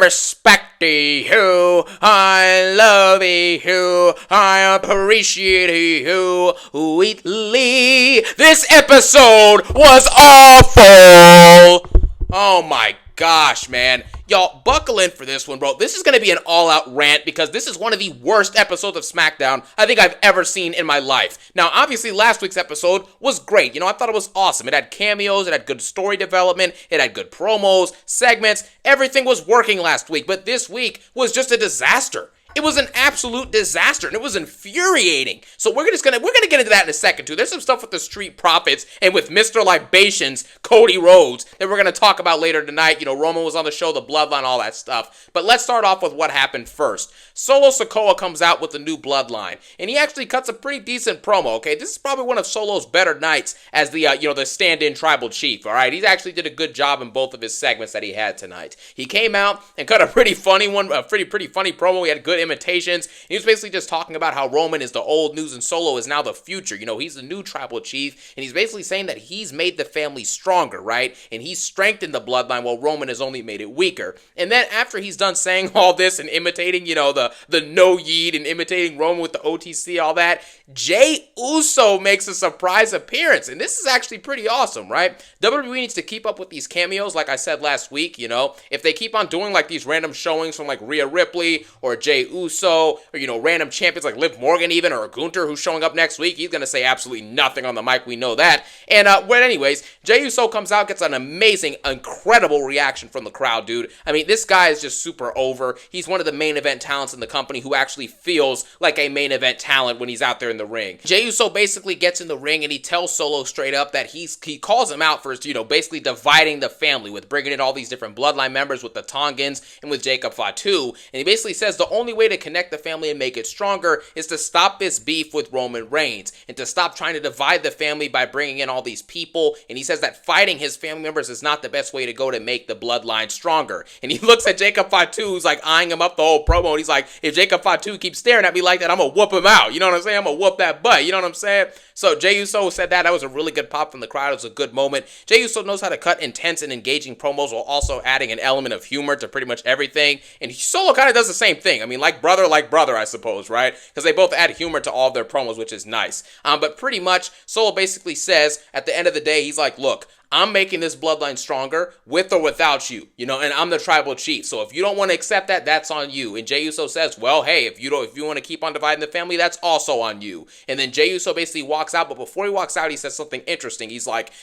respect you, I love you, I appreciate you, Wheatley. This episode was awful. Oh my gosh, man. Y'all, buckle in for this one, bro. This is going to be an all-out rant because this is one of the worst episodes of Smackdown I think I've ever seen in my life. Now, obviously, last week's episode was great. You know, I thought it was awesome. It had cameos, it had good story development, it had good promos, segments. Everything was working last week, but this week was just a disaster. It was an absolute disaster, and it was infuriating. So we're gonna get into that in a second, too. There's some stuff with the Street Profits and with Mr. Libations, Cody Rhodes, that we're gonna talk about later tonight. You know, Roman was on the show, the Bloodline, all that stuff. But let's start off with what happened first. Solo Sikoa comes out with the new Bloodline, and he actually cuts a pretty decent promo, okay? This is probably one of Solo's better nights as the, the stand-in tribal chief, all right? He actually did a good job in both of his segments that he had tonight. He came out and cut a pretty funny one, a pretty funny promo. He had good imitations. He was basically just talking about how Roman is the old news and Solo is now the future. You know, he's the new tribal chief, and he's basically saying that he's made the family stronger, right? And he's strengthened the bloodline while Roman has only made it weaker. And then after he's done saying all this and imitating, the no yeet and imitating Roman with the OTC, all that, Jey Uso makes a surprise appearance. And this is actually pretty awesome, right? WWE needs to keep up with these cameos, like I said last week, if they keep on doing like these random showings from like Rhea Ripley or Jey Uso, or, random champions like Liv Morgan even, or Gunther who's showing up next week, he's going to say absolutely nothing on the mic, we know that. And, but anyways, Jey Uso comes out, gets an amazing, incredible reaction from the crowd, dude. I mean, this guy is just super over. He's one of the main event talents in the company who actually feels like a main event talent when he's out there in the ring. Jey Uso basically gets in the ring and he tells Solo straight up that he calls him out for, basically dividing the family with bringing in all these different bloodline members with the Tongans and with Jacob Fatu. And he basically says the only way to connect the family and make it stronger is to stop this beef with Roman Reigns and to stop trying to divide the family by bringing in all these people. And he says that fighting his family members is not the best way to go to make the bloodline stronger. And he looks at Jacob Fatu, who's like eyeing him up the whole promo, and he's like, if Jacob Fatu keeps staring at me like that, I'm gonna whoop him out. You know what I'm saying? I'm gonna whoop that butt. You know what I'm saying? So Jey Uso said that. That was a really good pop from the crowd. It was a good moment. Jey Uso knows how to cut intense and engaging promos while also adding an element of humor to pretty much everything. And Solo kind of does the same thing. I mean, like brother, I suppose, right? Because they both add humor to all of their promos, which is nice. But pretty much, Solo basically says, at the end of the day, he's like, look, I'm making this bloodline stronger with or without you, and I'm the tribal chief. So if you don't want to accept that, that's on you. And Jey Uso says, well, hey, if you want to keep on dividing the family, that's also on you. And then Jey Uso basically walks out, but before he walks out, he says something interesting. He's like,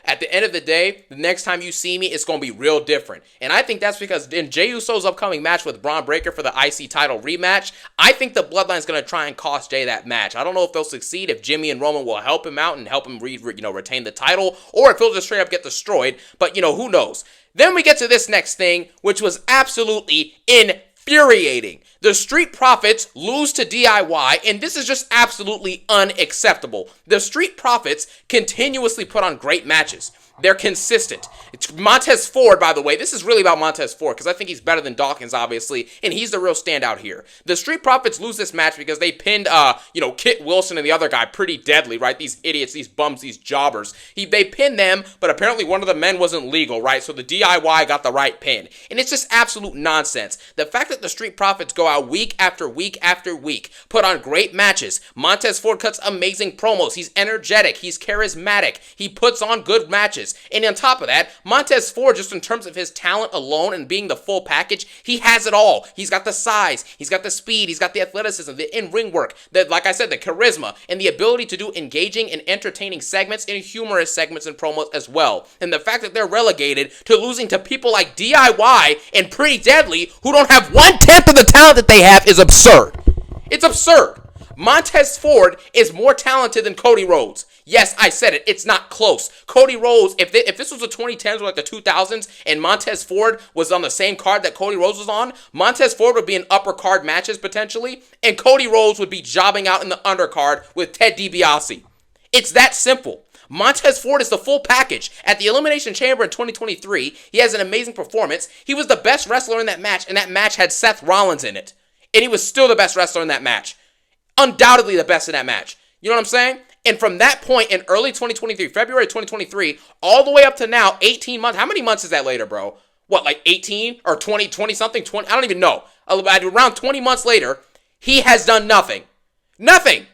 at the end of the day, the next time you see me, it's going to be real different. And I think that's because in Jey Uso's upcoming match with Braun Breaker for the IC title rematch, I think the bloodline's going to try and cost Jey that match. I don't know if they'll succeed, if Jimmy and Roman will help him out and help him retain the title, or if he'll just straight up get destroyed, but who knows. Then we get to this next thing, which was absolutely infuriating. The Street Profits lose to DIY, and this is just absolutely unacceptable. The Street Profits continuously put on great matches. They're consistent. It's Montez Ford, by the way. This is really about Montez Ford because I think he's better than Dawkins, obviously, and he's the real standout here. The Street Profits lose this match because they pinned, Kit Wilson and the other guy pretty deadly, right? These idiots, these bums, these jobbers. They pinned them, but apparently one of the men wasn't legal, right? So the DIY got the right pin. And it's just absolute nonsense. The fact that the Street Profits go out week after week after week, put on great matches. Montez Ford cuts amazing promos. He's energetic. He's charismatic. He puts on good matches. And on top of that, Montez Ford, just in terms of his talent alone and being the full package, he has it all. He's got the size, he's got the speed, he's got the athleticism, the in-ring work, like I said, the charisma, and the ability to do engaging and entertaining segments and humorous segments and promos as well. And the fact that they're relegated to losing to people like DIY and Pretty Deadly, who don't have 1/10 of the talent that they have, is absurd. It's absurd. Montez Ford is more talented than Cody Rhodes. Yes, I said it. It's not close. Cody Rhodes, if this was the 2010s or like the 2000s and Montez Ford was on the same card that Cody Rhodes was on, Montez Ford would be in upper card matches potentially, and Cody Rhodes would be jobbing out in the undercard with Ted DiBiase. It's that simple. Montez Ford is the full package. At the Elimination Chamber in 2023, he has an amazing performance. He was the best wrestler in that match, and that match had Seth Rollins in it. And he was still the best wrestler in that match. Undoubtedly the best in that match. You know what I'm saying? And from that point in early 2023, February 2023, all the way up to now, 18 months. How many months is that later, bro? what, like 18 or 20 something, 20, I don't even know. Around 20 months later, he has done nothing. Nothing.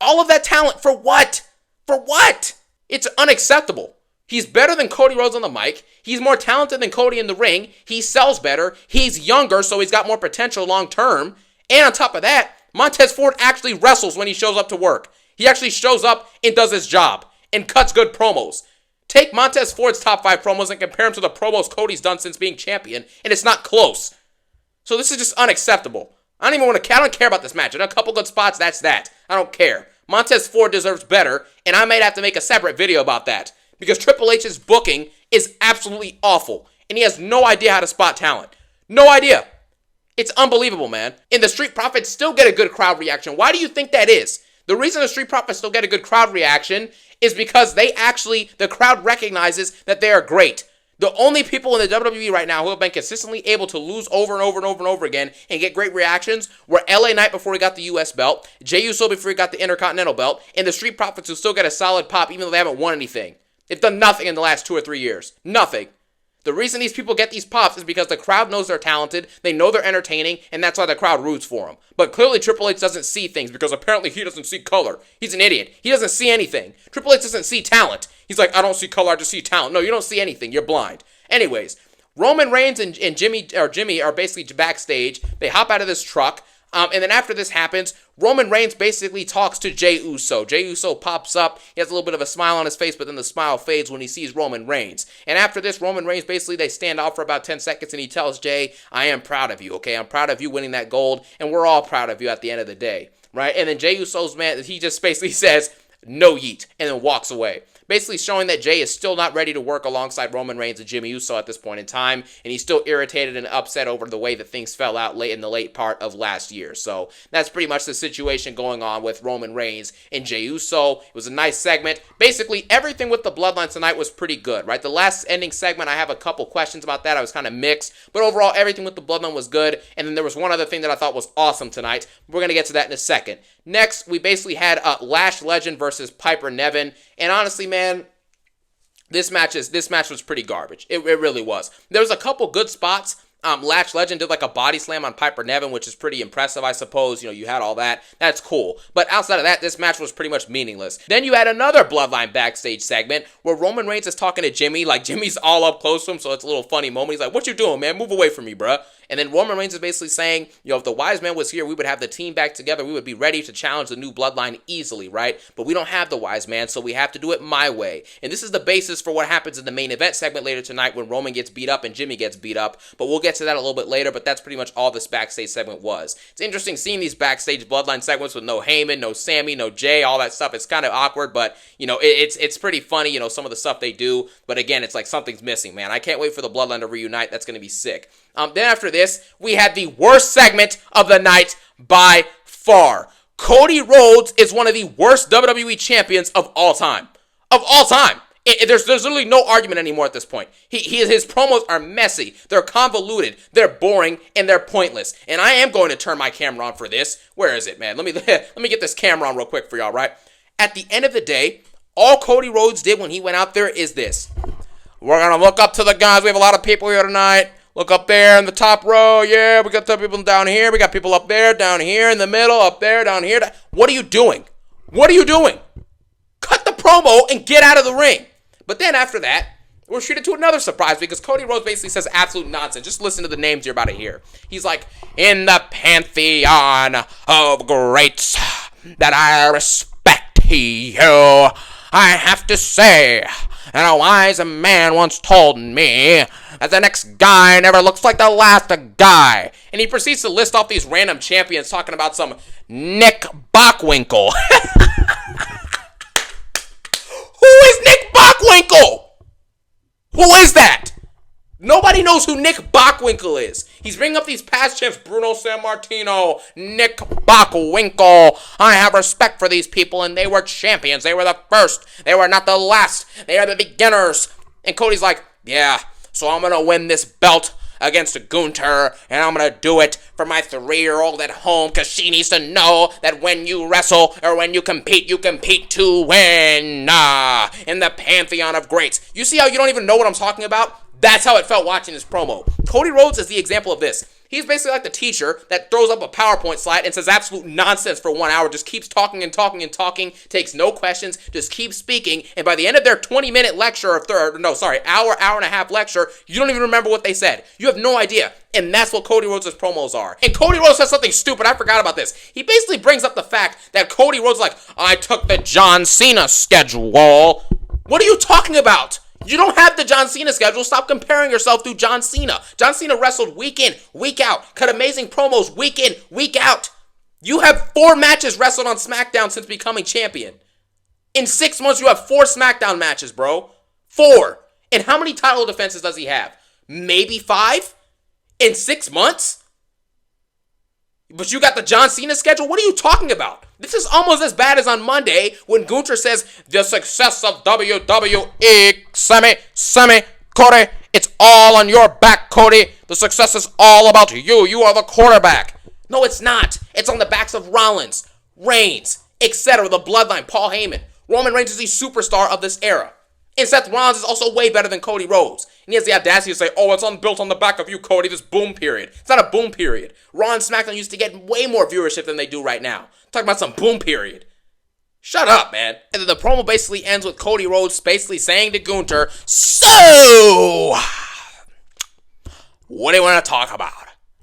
All of that talent for what? For what? It's unacceptable. He's better than Cody Rhodes on the mic. He's more talented than Cody in the ring. He sells better. He's younger, so he's got more potential long term. And on top of that, Montez Ford actually wrestles when he shows up to work. He actually shows up and does his job and cuts good promos. Take Montez Ford's top 5 promos and compare them to the promos Cody's done since being champion, and it's not close. So this is just unacceptable. I don't care about this match. I done a couple good spots, that's that. I don't care. Montez Ford deserves better, and I might have to make a separate video about that. Because Triple H's booking is absolutely awful, and he has no idea how to spot talent. No idea. It's unbelievable, man. And the Street Profits still get a good crowd reaction. Why do you think that is? The reason the Street Profits still get a good crowd reaction is because the crowd recognizes that they are great. The only people in the WWE right now who have been consistently able to lose over and over and over and over again and get great reactions were LA Knight before he got the US belt, Jey Uso before he got the Intercontinental belt, and the Street Profits who still get a solid pop even though they haven't won anything. They've done nothing in the last 2 or 3 years. Nothing. The reason these people get these pops is because the crowd knows they're talented, they know they're entertaining, and that's why the crowd roots for them. But clearly Triple H doesn't see things because apparently he doesn't see color. He's an idiot. He doesn't see anything. Triple H doesn't see talent. He's like, I don't see color, I just see talent. No, you don't see anything. You're blind. Anyways, Roman Reigns and Jimmy are basically backstage. They hop out of this truck. And then after this happens, Roman Reigns basically talks to Jey Uso. Jey Uso pops up. He has a little bit of a smile on his face, but then the smile fades when he sees Roman Reigns. And after this, Roman Reigns, basically, they stand off for about 10 seconds, and he tells Jey, I am proud of you, okay? I'm proud of you winning that gold, and we're all proud of you at the end of the day, right? And then Jey Uso's man, he just basically says, no yeet, and then walks away. Basically showing that Jey is still not ready to work alongside Roman Reigns and Jimmy Uso at this point in time, and he's still irritated and upset over the way that things fell out late in the late part of last year. So that's pretty much the situation going on with Roman Reigns and Jey Uso. It was a nice segment. Basically, everything with the Bloodline tonight was pretty good, right? The last ending segment, I have a couple questions about that. I was kind of mixed, but overall, everything with the Bloodline was good. And then there was one other thing that I thought was awesome tonight. We're going to get to that in a second. Next, we basically had Lash Legend versus Piper Niven, and honestly, man, this match was pretty garbage. It really was. There was a couple good spots. Lash Legend did like a body slam on Piper Niven, which is pretty impressive, I suppose. You know, you had all that. That's cool. But outside of that, this match was pretty much meaningless. Then you had another Bloodline backstage segment where Roman Reigns is talking to Jimmy. Like, Jimmy's all up close to him, so it's a little funny moment. He's like, what you doing, man? Move away from me, bruh. And then Roman Reigns is basically saying, you know, if the Wise Man was here, we would have the team back together. We would be ready to challenge the new Bloodline easily, right? But we don't have the Wise Man, so we have to do it my way. And this is the basis for what happens in the main event segment later tonight when Roman gets beat up and Jimmy gets beat up. But we'll get to that a little bit later, but that's pretty much all this backstage segment was. It's interesting seeing these backstage Bloodline segments with no Heyman, no Sammy, no Jay, all that stuff. It's kind of awkward, but, you know, it's pretty funny, you know, some of the stuff they do. But again, it's like something's missing, man. I can't wait for the Bloodline to reunite. That's going to be sick. Then after this, we had the worst segment of the night by far. Cody Rhodes is one of the worst WWE champions of all time. Of all time. There's literally no argument anymore at this point. His promos are messy. They're convoluted. They're boring. And they're pointless. And I am going to turn my camera on for this. Where is it, man? Let me get this camera on real quick for y'all, right? At the end of the day, all Cody Rhodes did when he went out there is this. We're going to look up to the guys. We have a lot of people here tonight. Look up there in the top row. Yeah, we got some people down here. We got people up there, down here, in the middle, up there, down here. What are you doing? What are you doing? Cut the promo and get out of the ring. But then after that, we're treated to another surprise because Cody Rhodes basically says absolute nonsense. Just listen to the names you're about to hear. He's like, in the pantheon of greats that I respect you, I have to say, and a wise man once told me that the next guy never looks like the last guy. And he proceeds to list off these random champions talking about some Nick Bockwinkel. Who is Nick Bockwinkel? Who is that? Nobody knows who Nick Bockwinkel is. He's bringing up these past champs, Bruno Sammartino, Nick Bockwinkel. I have respect for these people, and they were champions. They were the first. They were not the last. They are the beginners. And Cody's like, yeah, so I'm going to win this belt against Gunther, and I'm going to do it for my 3-year-old at home, because she needs to know that when you wrestle or when you compete to win. In the pantheon of greats. You see how you don't even know what I'm talking about? That's how it felt watching this promo. Cody Rhodes is the example of this. He's basically like the teacher that throws up a PowerPoint slide and says absolute nonsense for 1 hour, just keeps talking and talking and talking, takes no questions, just keeps speaking, and by the end of their 20-minute lecture, hour and a half lecture, you don't even remember what they said. You have no idea. And that's what Cody Rhodes' promos are. And Cody Rhodes says something stupid. I forgot about this. He basically brings up the fact that Cody Rhodes is like, I took the John Cena schedule. What are you talking about? You don't have the John Cena schedule. Stop comparing yourself to John Cena. John Cena wrestled week in, week out, cut amazing promos week in, week out. You have 4 matches wrestled on Smackdown since becoming champion. In 6 months, you have 4 Smackdown matches, bro. 4. And how many title defenses does he have? Maybe 5? In 6 months? But you got the John Cena schedule? What are you talking about? This is almost as bad as on Monday when Gunther says, the success of WWE, Cody, it's all on your back, Cody. The success is all about you. You are the quarterback. No, it's not. It's on the backs of Rollins, Reigns, etc. The Bloodline, Paul Heyman. Roman Reigns is the superstar of this era. And Seth Rollins is also way better than Cody Rhodes. And he has the audacity to say, oh, it's built on the back of you, Cody, this boom period. It's not a boom period. Raw and SmackDown used to get way more viewership than they do right now. Talking about some boom period. Shut up, man. And then the promo basically ends with Cody Rhodes basically saying to Gunther, so, what do you want to talk about?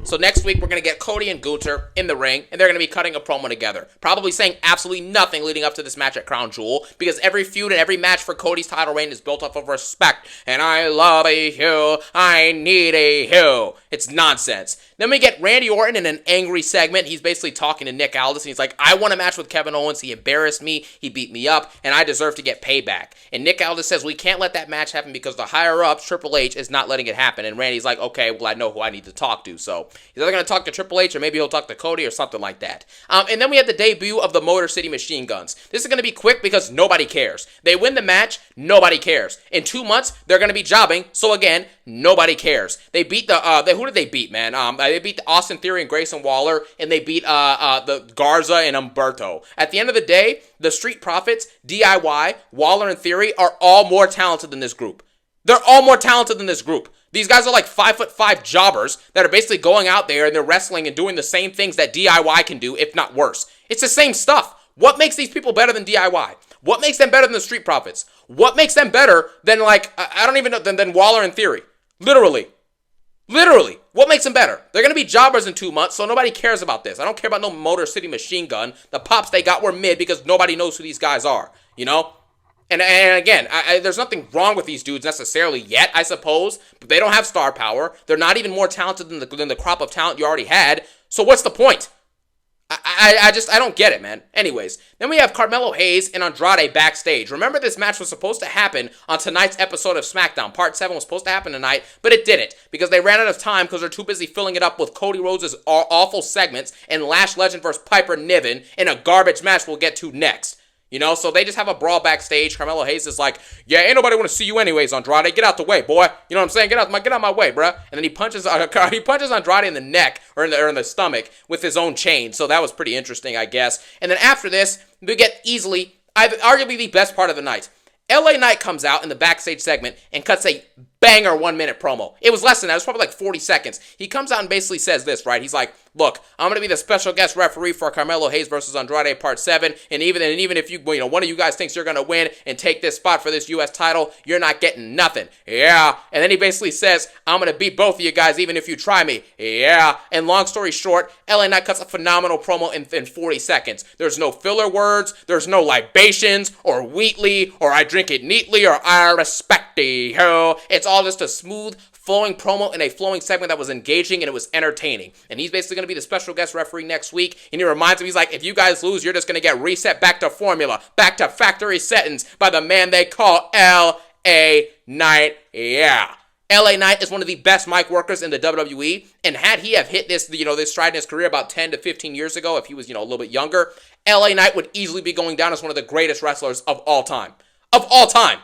So next week, we're going to get Cody and Gunther in the ring, and they're going to be cutting a promo together. Probably saying absolutely nothing leading up to this match at Crown Jewel, because every feud and every match for Cody's title reign is built off of respect. And I love a heel, I need a heel. It's nonsense. Then we get Randy Orton in an angry segment. He's basically talking to Nick Aldis, and he's like, I want a match with Kevin Owens. He embarrassed me, he beat me up, and I deserve to get payback. And Nick Aldis says, we can't let that match happen because the higher-ups, Triple H, is not letting it happen. And Randy's like, okay, well, I know who I need to talk to. So he's either going to talk to Triple H, or maybe he'll talk to Cody or something like that. And then we have the debut of the Motor City Machine Guns. This is going to be quick because nobody cares. They win the match, nobody cares. In 2 months, they're going to be jobbing, so again, nobody cares. They beat who did they beat, man? They beat Austin Theory and Grayson Waller, and they beat the Garza and Umberto. At the end of the day, the Street Profits, DIY, Waller and Theory are all more talented than this group. They're all more talented than this group. These guys are like 5'5" jobbers that are basically going out there and they're wrestling and doing the same things that DIY can do, if not worse. It's the same stuff. What makes these people better than DIY? What makes them better than the Street Profits? What makes them better than, like, I don't even know, than Waller and Theory? Literally. What makes them better? They're going to be jobbers in 2 months, so nobody cares about this. I don't care about no Motor City Machine Gun. The pops they got were mid because nobody knows who these guys are, you know? And again, there's nothing wrong with these dudes necessarily yet, I suppose, but they don't have star power. They're not even more talented than the crop of talent you already had. So what's the point? I don't get it, man. Anyways, then we have Carmelo Hayes and Andrade backstage. Remember, this match was supposed to happen on tonight's episode of SmackDown. Part 7 was supposed to happen tonight, but it didn't because they ran out of time because they're too busy filling it up with Cody Rhodes' awful segments and Lash Legend versus Piper Niven in a garbage match we'll get to next. You know, so they just have a brawl backstage. Carmelo Hayes is like, yeah, ain't nobody want to see you anyways, Andrade. Get out the way, boy. You know what I'm saying? Get out my way, bruh. And then he punches Andrade in the neck or in the stomach with his own chain. So that was pretty interesting, I guess. And then after this, we get easily, arguably the best part of the night. LA Knight comes out in the backstage segment and cuts a banger 1-minute promo. It was less than that. It was probably like 40 seconds. He comes out and basically says this, right? He's like, look, I'm going to be the special guest referee for Carmelo Hayes versus Andrade Part 7. And even if you one of you guys thinks you're going to win and take this spot for this U.S. title, you're not getting nothing. Yeah. And then he basically says, I'm going to beat both of you guys even if you try me. Yeah. And long story short, LA Knight cuts a phenomenal promo in 40 seconds. There's no filler words. There's no libations or Wheatley or I drink it neatly or I respect thee. It's all just a smooth, flowing promo in a flowing segment that was engaging and it was entertaining. And he's basically going to be the special guest referee next week. And he reminds him, he's like, if you guys lose, you're just going to get reset back to formula, back to factory settings by the man they call L.A. Knight. Yeah. LA Knight is one of the best mic workers in the WWE, and had he have hit this stride in his career about 10 to 15 years ago, if he was, a little bit younger, LA Knight would easily be going down as one of the greatest wrestlers of all time. Of all time.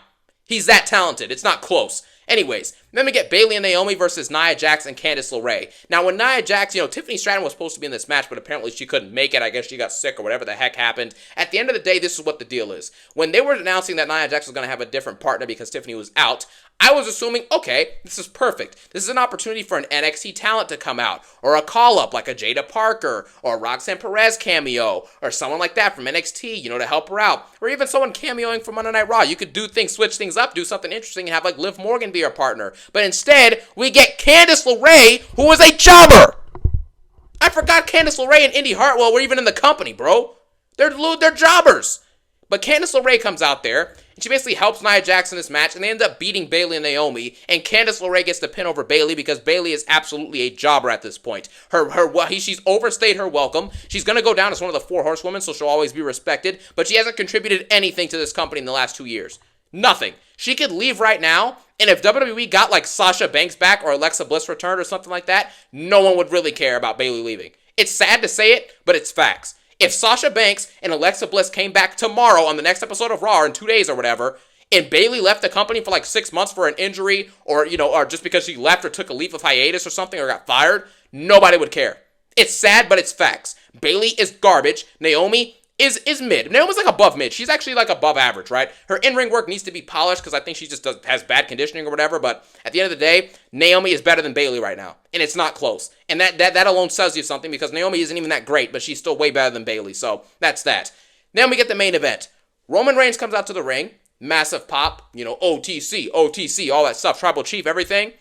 He's that talented. It's not close. Anyways, then we get Bayley and Naomi versus Nia Jax and Candice LeRae. Now, when Nia Jax, Tiffany Stratton was supposed to be in this match, but apparently she couldn't make it. I guess she got sick or whatever the heck happened. At the end of the day, this is what the deal is. When they were announcing that Nia Jax was going to have a different partner because Tiffany was out, I was assuming, okay, this is perfect. This is an opportunity for an NXT talent to come out, or a call-up like a Jada Parker, or a Roxanne Perez cameo, or someone like that from NXT, to help her out, or even someone cameoing from Monday Night Raw. You could do things, switch things up, do something interesting, and have like Liv Morgan be our partner. But instead, we get Candice LeRae, who is a jobber. I forgot Candice LeRae and Indy Hartwell were even in the company, bro. They're jobbers. But Candice LeRae comes out there, and she basically helps Nia Jax in this match, and they end up beating Bayley and Naomi, and Candice LeRae gets the pin over Bayley because Bayley is absolutely a jobber at this point. She's overstayed her welcome. She's going to go down as one of the 4 horsewomen, so she'll always be respected, but she hasn't contributed anything to this company in the last 2 years. Nothing. She could leave right now, and if WWE got like Sasha Banks back or Alexa Bliss returned or something like that, no one would really care about Bayley leaving. It's sad to say it, but it's facts. If Sasha Banks and Alexa Bliss came back tomorrow on the next episode of Raw in 2 days or whatever, and Bayley left the company for like 6 months for an injury or just because she left or took a leave of hiatus or something or got fired, nobody would care. It's sad, but it's facts. Bayley is garbage. Naomi is mid. Naomi's like above mid. She's actually like above average, right? Her in-ring work needs to be polished because I think she just has bad conditioning or whatever, but at the end of the day, Naomi is better than Bayley right now, and it's not close. And that alone says you something because Naomi isn't even that great, but she's still way better than Bayley, so that's that. Then we get the main event. Roman Reigns comes out to the ring, massive pop, OTC, all that stuff, Tribal Chief, everything,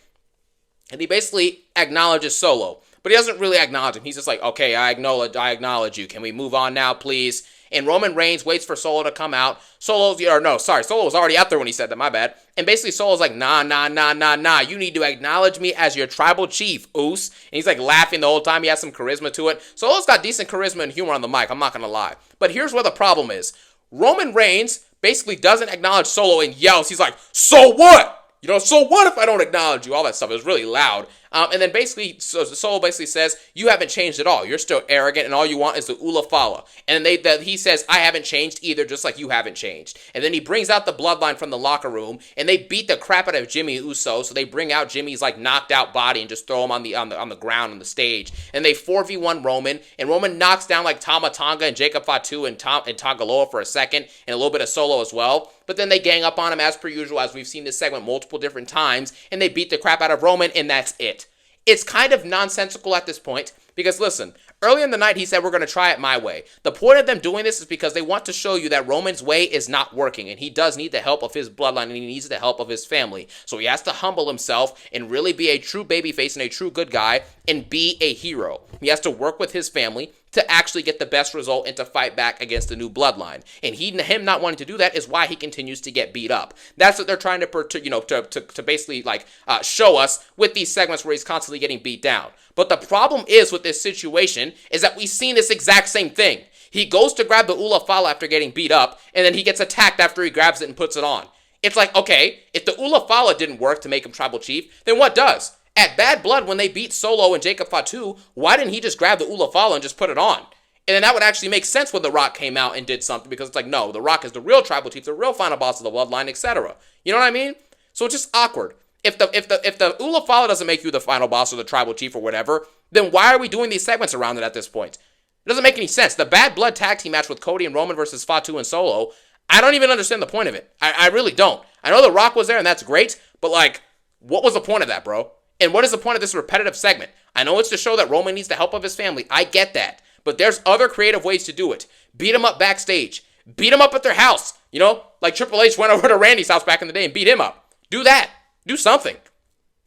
and he basically acknowledges Solo. But he doesn't really acknowledge him. He's just like, okay, I acknowledge you. Can we move on now, please? And Roman Reigns waits for Solo to come out. Solo was already out there when he said that, my bad. And basically Solo's like, nah. You need to acknowledge me as your tribal chief, Oos. And he's like laughing the whole time. He has some charisma to it. Solo's got decent charisma and humor on the mic, I'm not going to lie. But here's where the problem is. Roman Reigns basically doesn't acknowledge Solo and yells. He's like, so what? So what if I don't acknowledge you? All that stuff. It was really loud. And then basically, Solo basically says, you haven't changed at all. You're still arrogant, and all you want is the Ula Fala. And he says, I haven't changed either, just like you haven't changed. And then he brings out the bloodline from the locker room, and they beat the crap out of Jimmy Uso. So they bring out Jimmy's like knocked out body and just throw him on the ground on the stage. And they 4v1 Roman, and Roman knocks down like Tama Tonga and Jacob Fatu and Tagaloa for a second, and a little bit of Solo as well. But then they gang up on him as per usual, as we've seen this segment multiple different times, and they beat the crap out of Roman, and that's it. It's kind of nonsensical at this point, because listen, earlier in the night he said we're going to try it my way. The point of them doing this is because they want to show you that Roman's way is not working, and he does need the help of his bloodline, and he needs the help of his family. So he has to humble himself and really be a true babyface and a true good guy and be a hero. He has to work with his family to actually get the best result and to fight back against the new bloodline. And him not wanting to do that is why he continues to get beat up. That's what they're trying to basically show us with these segments where he's constantly getting beat down. But the problem is with this situation is that we've seen this exact same thing. He goes to grab the Ula Fala after getting beat up, and then he gets attacked after he grabs it and puts it on. It's like, okay, if the Ula Fala didn't work to make him tribal chief, then what does? At Bad Blood, when they beat Solo and Jacob Fatu, why didn't he just grab the Ula Fala and just put it on? And then that would actually make sense when The Rock came out and did something, because it's like, no, The Rock is the real tribal chief, the real final boss of the bloodline, etc. You know what I mean? So it's just awkward. If the Ula Fala doesn't make you the final boss or the tribal chief or whatever, then why are we doing these segments around it at this point? It doesn't make any sense. The Bad Blood tag team match with Cody and Roman versus Fatu and Solo, I don't even understand the point of it. I really don't. I know The Rock was there and that's great, but like, what was the point of that, bro? And what is the point of this repetitive segment? I know it's to show that Roman needs the help of his family. I get that. But there's other creative ways to do it. Beat him up backstage. Beat him up at their house. Like Triple H went over to Randy's house back in the day and beat him up. Do that. Do something.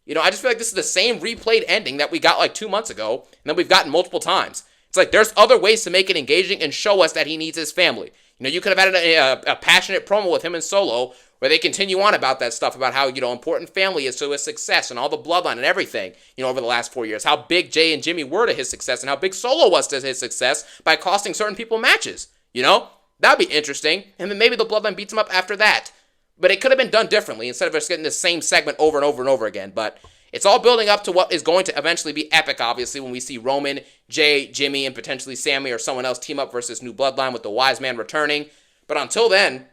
I just feel like this is the same replayed ending that we got like 2 months ago, and that we've gotten multiple times. It's like there's other ways to make it engaging and show us that he needs his family. You could have had a passionate promo with him and Solo where they continue on about that stuff, about how, important family is to his success and all the bloodline and everything, over the last 4 years. How big Jay and Jimmy were to his success and how big Solo was to his success by costing certain people matches, That'd be interesting. And then maybe the bloodline beats him up after that. But it could have been done differently instead of just getting the same segment over and over and over again. But it's all building up to what is going to eventually be epic, obviously, when we see Roman, Jay, Jimmy, and potentially Sammy or someone else team up versus New Bloodline with the Wise Man returning. But until then,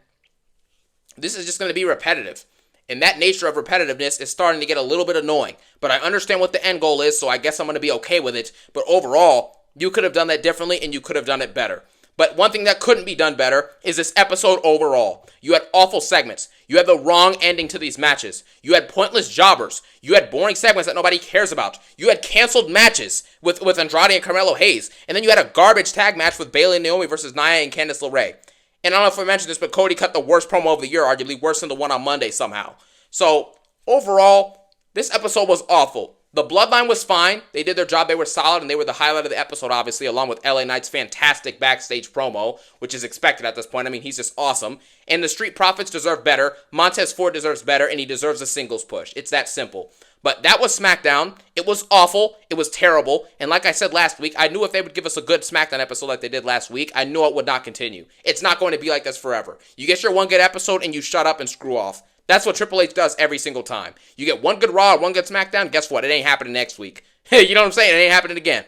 this is just going to be repetitive. And that nature of repetitiveness is starting to get a little bit annoying. But I understand what the end goal is, so I guess I'm going to be okay with it. But overall, you could have done that differently and you could have done it better. But one thing that couldn't be done better is this episode overall. You had awful segments. You had the wrong ending to these matches. You had pointless jobbers. You had boring segments that nobody cares about. You had canceled matches with Andrade and Carmelo Hayes. And then you had a garbage tag match with Bayley and Naomi versus Nia and Candice LeRae. And I don't know if I mentioned this, but Cody cut the worst promo of the year, arguably worse than the one on Monday somehow. So, overall, this episode was awful. The Bloodline was fine. They did their job. They were solid, and they were the highlight of the episode, obviously, along with LA Knight's fantastic backstage promo, which is expected at this point. I mean, he's just awesome. And the Street Profits deserve better. Montez Ford deserves better, and he deserves a singles push. It's that simple. But that was SmackDown. It was awful. It was terrible. And like I said last week, I knew if they would give us a good SmackDown episode like they did last week, I knew it would not continue. It's not going to be like this forever. You get your one good episode, and you shut up and screw off. That's what Triple H does every single time. You get one good Raw or one good SmackDown, guess what? It ain't happening next week. You know what I'm saying? It ain't happening again.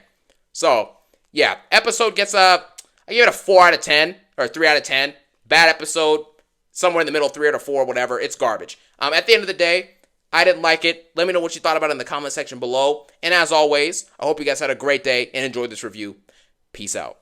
So, yeah. Episode gets I give it a 4 out of 10, or 3 out of 10. Bad episode. Somewhere in the middle, 3 out of 4, whatever. It's garbage. At the end of the day, I didn't like it. Let me know what you thought about it in the comment section below. And as always, I hope you guys had a great day and enjoyed this review. Peace out.